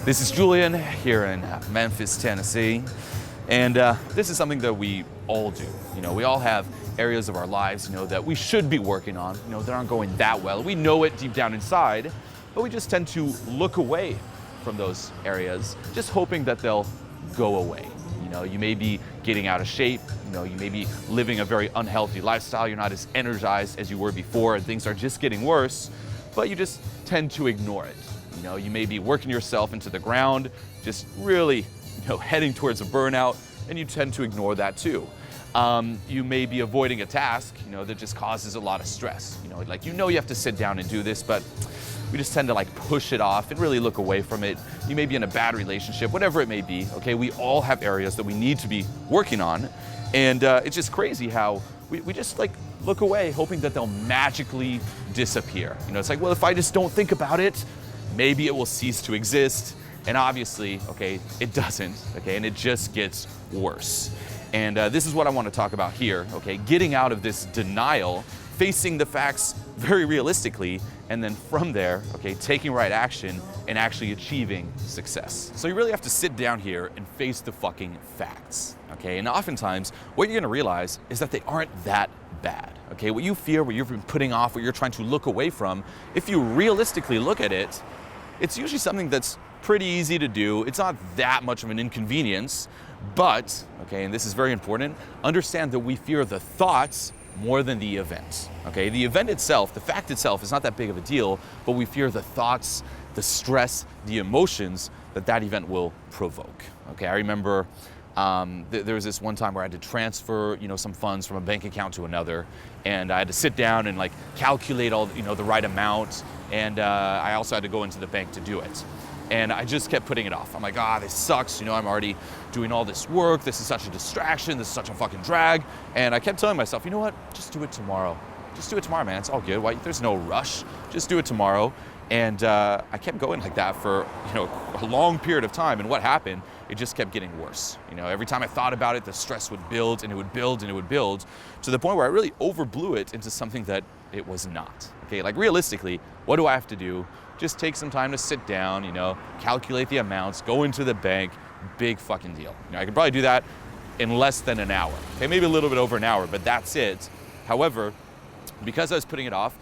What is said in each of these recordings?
This is Julian here in Memphis, Tennessee, and this is something that we all do. We all have areas of our lives, that we should be working on, that aren't going that well. We know it deep down inside, but we just tend to look away from those areas, just hoping that they'll go away. You may be getting out of shape, you may be living a very unhealthy lifestyle, you're not as energized as you were before, and things are just getting worse, but you just tend to ignore it. You may be working yourself into the ground, just really, heading towards a burnout, and you tend to ignore that too. You may be avoiding a task, that just causes a lot of stress. You have to sit down and do this, but we just tend to push it off and really look away from it. You may be in a bad relationship, whatever it may be, okay? We all have areas that we need to be working on, and it's just crazy how we just look away, hoping that they'll magically disappear. It's like, well, if I just don't think about it, maybe it will cease to exist. And obviously, okay, it doesn't, okay, and it just gets worse. And this is what I want to talk about here, okay, getting out of this denial, facing the facts very realistically, and then from there, okay, taking right action and actually achieving success. So you really have to sit down here and face the fucking facts, okay? And oftentimes, what you're gonna realize is that they aren't that bad, okay? What you fear, what you've been putting off, what you're trying to look away from, if you realistically look at it, it's usually something that's pretty easy to do. It's not that much of an inconvenience, but, okay, and this is very important, understand that we fear the thoughts more than the event, okay? The event itself, the fact itself is not that big of a deal, but we fear the thoughts, the stress, the emotions that event will provoke, okay? I remember there was this one time where I had to transfer, some funds from a bank account to another, and I had to sit down and calculate all, the right amount, and I also had to go into the bank to do it. And I just kept putting it off. I'm like, this sucks, I'm already doing all this work, this is such a distraction, this is such a fucking drag. And I kept telling myself, you know what, just do it tomorrow. Just do it tomorrow, man, it's all good. Why? There's no rush, just do it tomorrow. And I kept going like that for, a long period of time. And what happened, it just kept getting worse. Every time I thought about it, the stress would build and it would build and it would build to the point where I really overblew it into something that it was not. Okay, realistically, what do I have to do? Just take some time to sit down, calculate the amounts, go into the bank, big fucking deal. I could probably do that in less than an hour. Okay, maybe a little bit over an hour, but that's it. However, because I was putting it off,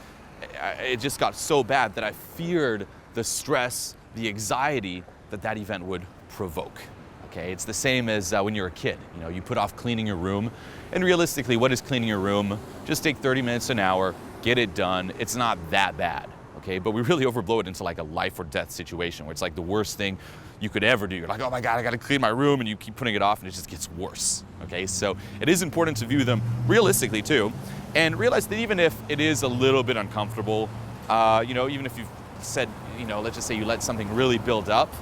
it just got so bad that I feared the stress, the anxiety that event would provoke. Okay, it's the same as when you're a kid. You put off cleaning your room, and realistically, what is cleaning your room? Just take 30 minutes, an hour, get it done. It's not that bad. Okay, but we really overblow it into a life or death situation where it's the worst thing you could ever do. You're like, oh my God, I gotta clean my room, and you keep putting it off and it just gets worse. Okay, so it is important to view them realistically too, and realize that even if it is a little bit uncomfortable, even if you've said, let's just say you let something really build up,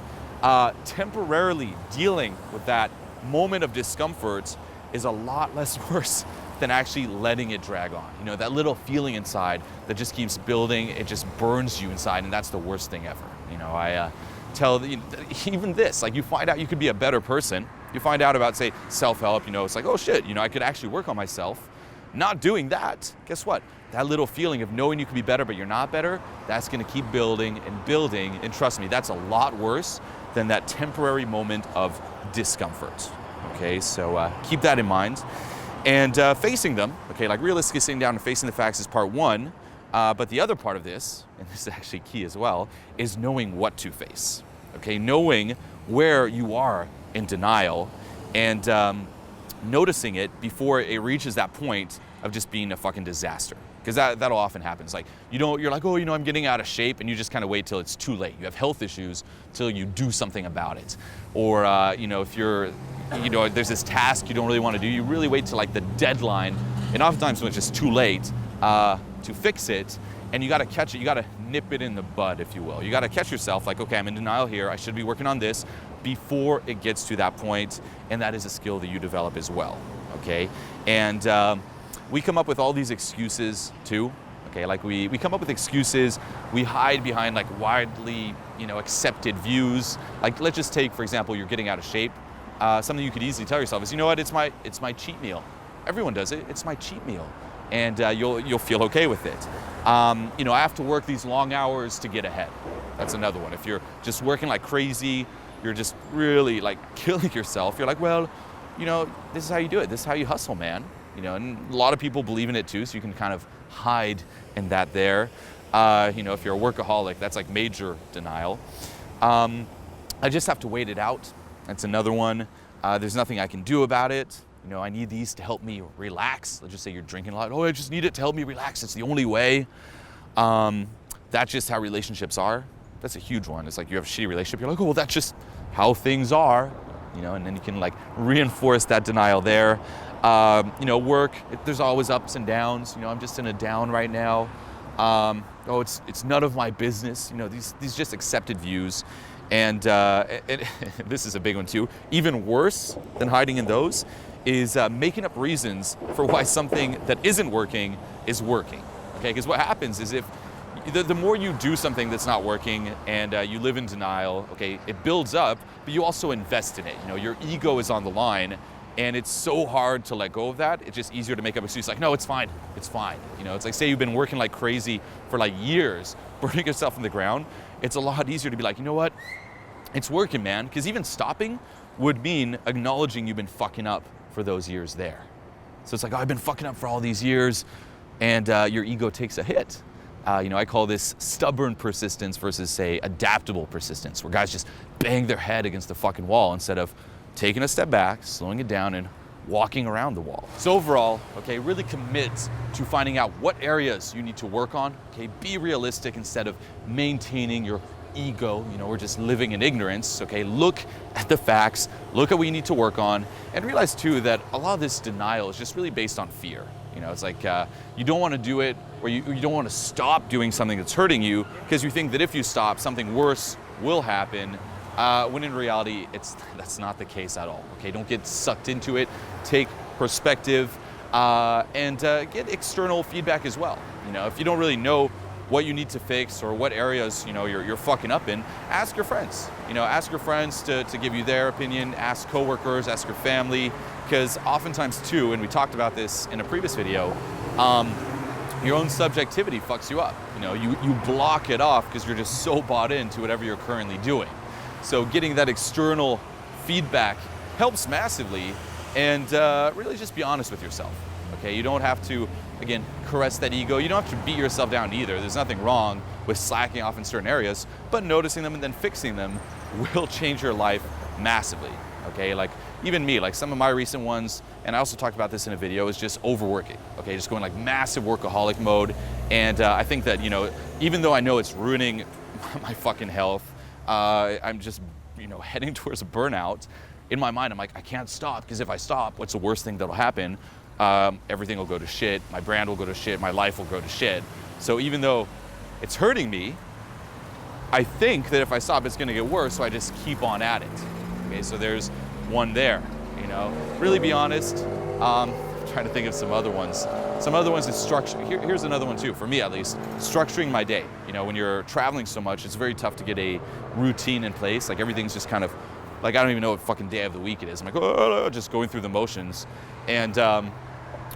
temporarily dealing with that moment of discomfort is a lot less worse than actually letting it drag on. That little feeling inside that just keeps building, it just burns you inside, and that's the worst thing ever. I tell, even this, you find out you could be a better person, you find out about, say, self-help, it's like, oh shit, I could actually work on myself. Not doing that, guess what? That little feeling of knowing you can be better but you're not better, that's gonna keep building, and trust me, that's a lot worse than that temporary moment of discomfort. Okay, so keep that in mind. And facing them, okay, realistically sitting down and facing the facts is part one, but the other part of this, and this is actually key as well, is knowing what to face, okay? Knowing where you are in denial and noticing it before it reaches that point of just being a fucking disaster. Because that'll often happen. It's you're like, oh, I'm getting out of shape, and you just kind of wait till it's too late. You have health issues till you do something about it. Or, if you're, there's this task you don't really want to do, you really wait till the deadline, and oftentimes when it's just too late to fix it, and you gotta catch it, you gotta nip it in the bud, if you will. You gotta catch yourself okay, I'm in denial here, I should be working on this before it gets to that point, and that is a skill that you develop as well, okay? And we come up with all these excuses too, okay? We come up with excuses, we hide behind widely, accepted views. Let's just take, for example, you're getting out of shape. Something you could easily tell yourself is, you know what, it's my cheat meal. Everyone does it, it's my cheat meal. And you'll feel okay with it. I have to work these long hours to get ahead. That's another one. If you're just working like crazy, you're just really like killing yourself, you're like, well, you know, this is how you do it. This is how you hustle, man. You know, and a lot of people believe in it too, so you can kind of hide in that there. You know, if you're a workaholic, that's like major denial. I just have to wait it out. That's another one. There's nothing I can do about it. You know, I need these to help me relax. Let's just say you're drinking a lot. Oh, I just need it to help me relax. It's the only way. That's just how relationships are. That's a huge one. It's like you have a shitty relationship. You're like, oh, well, that's just how things are. You know, and then you can like reinforce that denial there. You know, work, there's always ups and downs. You know, I'm just in a down right now. Oh, it's none of my business. You know, these just accepted views. And this is a big one too. Even worse than hiding in those is making up reasons for why something that isn't working is working. Okay, because what happens is if the more you do something that's not working and you live in denial, okay, it builds up, but you also invest in it. You know, your ego is on the line, and it's so hard to let go of that. It's just easier to make up excuses like, no, it's fine, it's fine. You know, it's like, say you've been working like crazy for like years, burning yourself in the ground. It's a lot easier to be like, you know what, it's working, man. Because even stopping would mean acknowledging you've been fucking up for those years there. So it's like, oh, I've been fucking up for all these years, and your ego takes a hit. You know, I call this stubborn persistence versus, say, adaptable persistence, where guys just bang their head against the fucking wall instead of taking a step back, slowing it down, and walking around the wall. So overall, okay, really commit to finding out what areas you need to work on. Okay, be realistic instead of maintaining your ego. You know, we're just living in ignorance. Okay, look at the facts, look at what you need to work on, and realize too that a lot of this denial is just really based on fear. You know, it's like you don't want to do it, or you don't want to stop doing something that's hurting you because you think that if you stop, something worse will happen. When in reality, that's not the case at all. Okay, don't get sucked into it. Take perspective and get external feedback as well. You know, if you don't really know what you need to fix or what areas, you know, you're fucking up in, ask your friends. You know, ask your friends to give you their opinion. Ask coworkers, ask your family, because oftentimes too, and we talked about this in a previous video, your own subjectivity fucks you up. You know, you block it off because you're just so bought into whatever you're currently doing. So getting that external feedback helps massively, and really just be honest with yourself. Okay, you don't have to, again, caress that ego. You don't have to beat yourself down either. There's nothing wrong with slacking off in certain areas, but noticing them and then fixing them will change your life massively. Okay, like even me, like some of my recent ones, and I also talked about this in a video, is just overworking. Okay, just going like massive workaholic mode. And I think that, you know, even though I know it's ruining my fucking health, I'm just, you know, heading towards a burnout. In my mind, I'm like, I can't stop, because if I stop, what's the worst thing that'll happen? Everything will go to shit, my brand will go to shit, my life will go to shit. So even though it's hurting me, I think that if I stop, it's gonna get worse, so I just keep on at it. Okay, so there's one there, you know. Really be honest. Trying to think of some other ones. Some other ones is structure. Here's another one too, for me at least, structuring my day. You know, when you're traveling so much, it's very tough to get a routine in place. Like everything's just kind of, like I don't even know what fucking day of the week it is. I'm like, oh, just going through the motions. And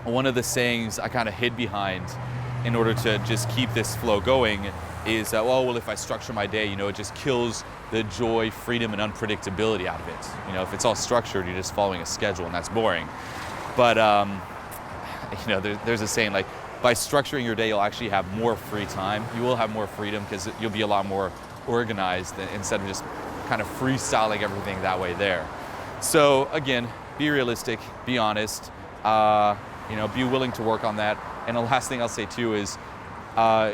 one of the sayings I kind of hid behind in order to just keep this flow going is, well, if I structure my day, you know, it just kills the joy, freedom, and unpredictability out of it. You know, if it's all structured, you're just following a schedule, and that's boring. But, you know, there's a saying like, by structuring your day, you'll actually have more free time. You will have more freedom because you'll be a lot more organized instead of just kind of freestyling everything that way there. So again, be realistic, be honest, you know, be willing to work on that. And the last thing I'll say too is,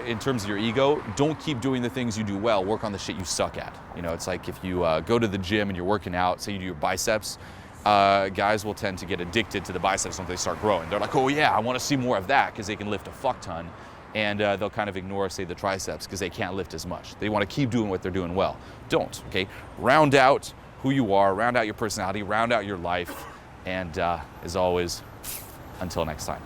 in terms of your ego, don't keep doing the things you do well, work on the shit you suck at. You know, it's like if you go to the gym and you're working out, say you do your biceps, guys will tend to get addicted to the biceps once they start growing. They're like, oh yeah, I want to see more of that because they can lift a fuck ton. And they'll kind of ignore, say, the triceps because they can't lift as much. They want to keep doing what they're doing well. Don't, okay? Round out who you are, round out your personality, round out your life. And as always, until next time.